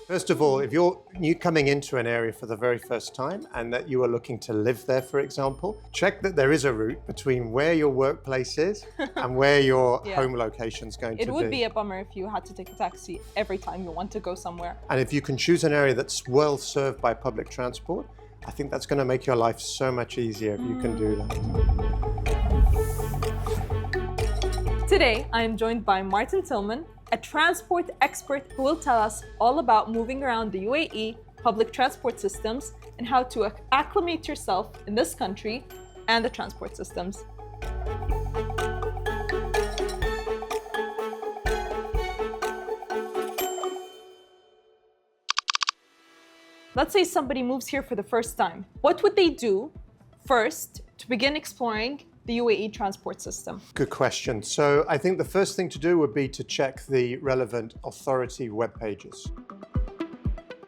First of all, if you're coming into an area for the very first time and that you are looking to live there, for example, check that there is a route between where your workplace is and where your home location is going to be. It would be a bummer if you had to take a taxi every time you want to go somewhere. And if you can choose an area that's well served by public transport, I think that's going to make your life so much easier if you can do that. Today, I am joined by Martin Tillman, a transport expert who will tell us all about moving around the UAE, public transport systems, and how to acclimate yourself in this country and the transport systems. Let's say somebody moves here for the first time. What would they do first to begin exploring the UAE transport system? Good question. So I think the first thing to do would be to check the relevant authority web pages.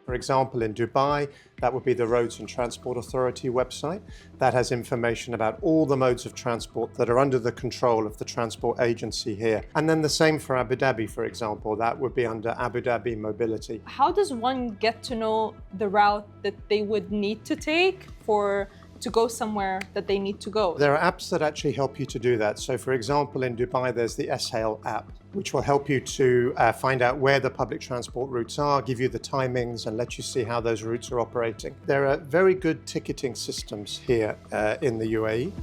For example, in Dubai, that would be the Roads and Transport Authority website. That has information about all the modes of transport that are under the control of the transport agency here. And then the same for Abu Dhabi, for example. That would be under Abu Dhabi Mobility. How does one get to know the route that they would need to take to go somewhere that they need to go? There are apps that actually help you to do that. So for example, in Dubai, there's the S-Hail app, which will help you to find out where the public transport routes are, give you the timings and let you see how those routes are operating. There are very good ticketing systems here in the UAE.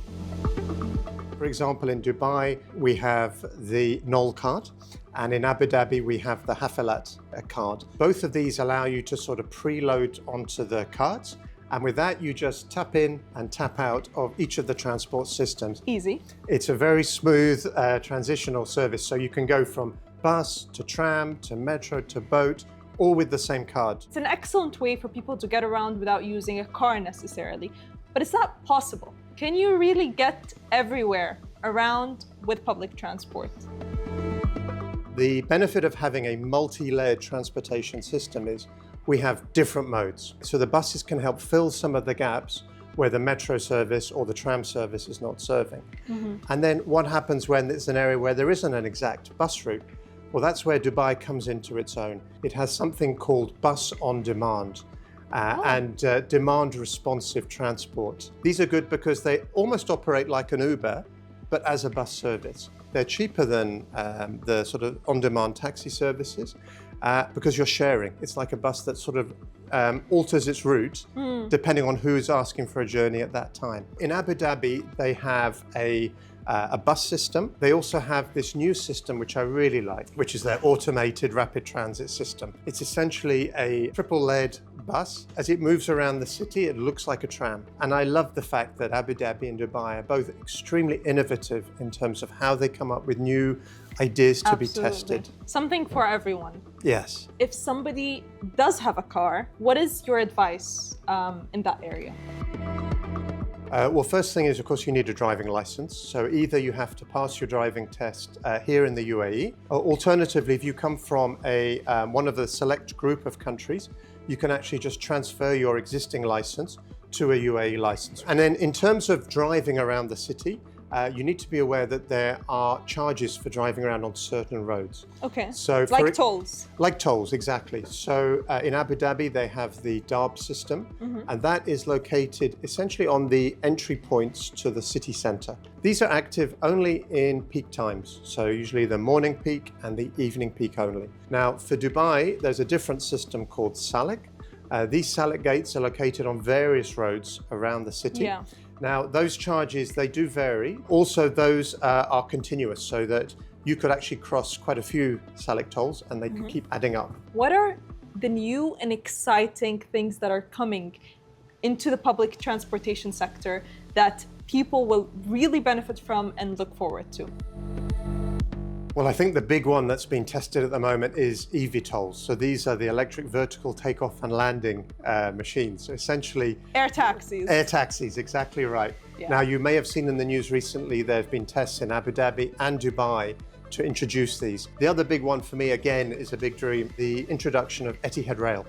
For example, in Dubai, we have the Noll card. And in Abu Dhabi, we have the Hafalat card. Both of these allow you to sort of preload onto the cards. And with that, you just tap in and tap out of each of the transport systems. Easy. It's a very smooth transitional service. So you can go from bus to tram to metro to boat, all with the same card. It's an excellent way for people to get around without using a car necessarily. But it's not possible. Can you really get everywhere around with public transport? The benefit of having a multi-layered transportation system is we have different modes. So the buses can help fill some of the gaps where the metro service or the tram service is not serving. And then what happens when it's an area where there isn't an exact bus route? Well, that's where Dubai comes into its own. It has something called bus on demand and demand responsive transport. These are good because they almost operate like an Uber, but as a bus service. They're cheaper than the sort of on-demand taxi services because you're sharing. It's like a bus that sort of alters its route depending on who's asking for a journey at that time. In Abu Dhabi, they have a bus system. They also have this new system, which I really like, which is their automated rapid transit system. It's essentially a triple-layered bus. As it moves around the city, it looks like a tram. And I love the fact that Abu Dhabi and Dubai are both extremely innovative in terms of how they come up with new ideas to be tested. Something for everyone. Yes. If somebody does have a car, what is your advice in that area? Well, first thing is, of course, you need a driving license. So either you have to pass your driving test here in the UAE, or alternatively, if you come from one of the select group of countries, you can actually just transfer your existing license to a UAE license. And then in terms of driving around the city, you need to be aware that there are charges for driving around on certain roads. Okay, so like tolls. Like tolls, exactly. So in Abu Dhabi, they have the DARB system, and that is located essentially on the entry points to the city center. These are active only in peak times, so usually the morning peak and the evening peak only. Now, for Dubai, there's a different system called Salik. These Salik gates are located on various roads around the city. Yeah. Now, those charges, they do vary. Also, those are continuous, so that you could actually cross quite a few Salik tolls and they could keep adding up. What are the new and exciting things that are coming into the public transportation sector that people will really benefit from and look forward to? Well, I think the big one that's being tested at the moment is eVTOLs. So these are the electric vertical takeoff and landing machines. So essentially, air taxis. Air taxis, exactly right. Yeah. Now, you may have seen in the news recently, there have been tests in Abu Dhabi and Dubai to introduce these. The other big one for me, again, is a big dream, the introduction of Etihad Rail.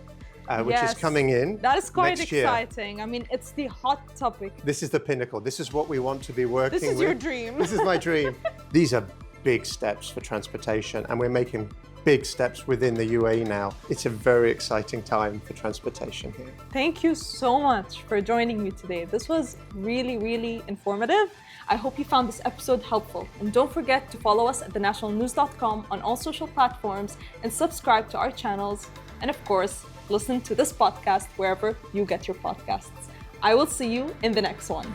Which is coming in. That is quite next year. exciting. I mean, it's the hot topic. This is the pinnacle. This is what we want to be working with. This is your dream. This is my dream. These are big steps for transportation, and we're making big steps within the UAE now. It's a very exciting time for transportation here. Thank you so much for joining me today. This was really, really informative. I hope you found this episode helpful. And don't forget to follow us at thenationalnews.com on all social platforms and subscribe to our channels. And of course, listen to this podcast wherever you get your podcasts. I will see you in the next one.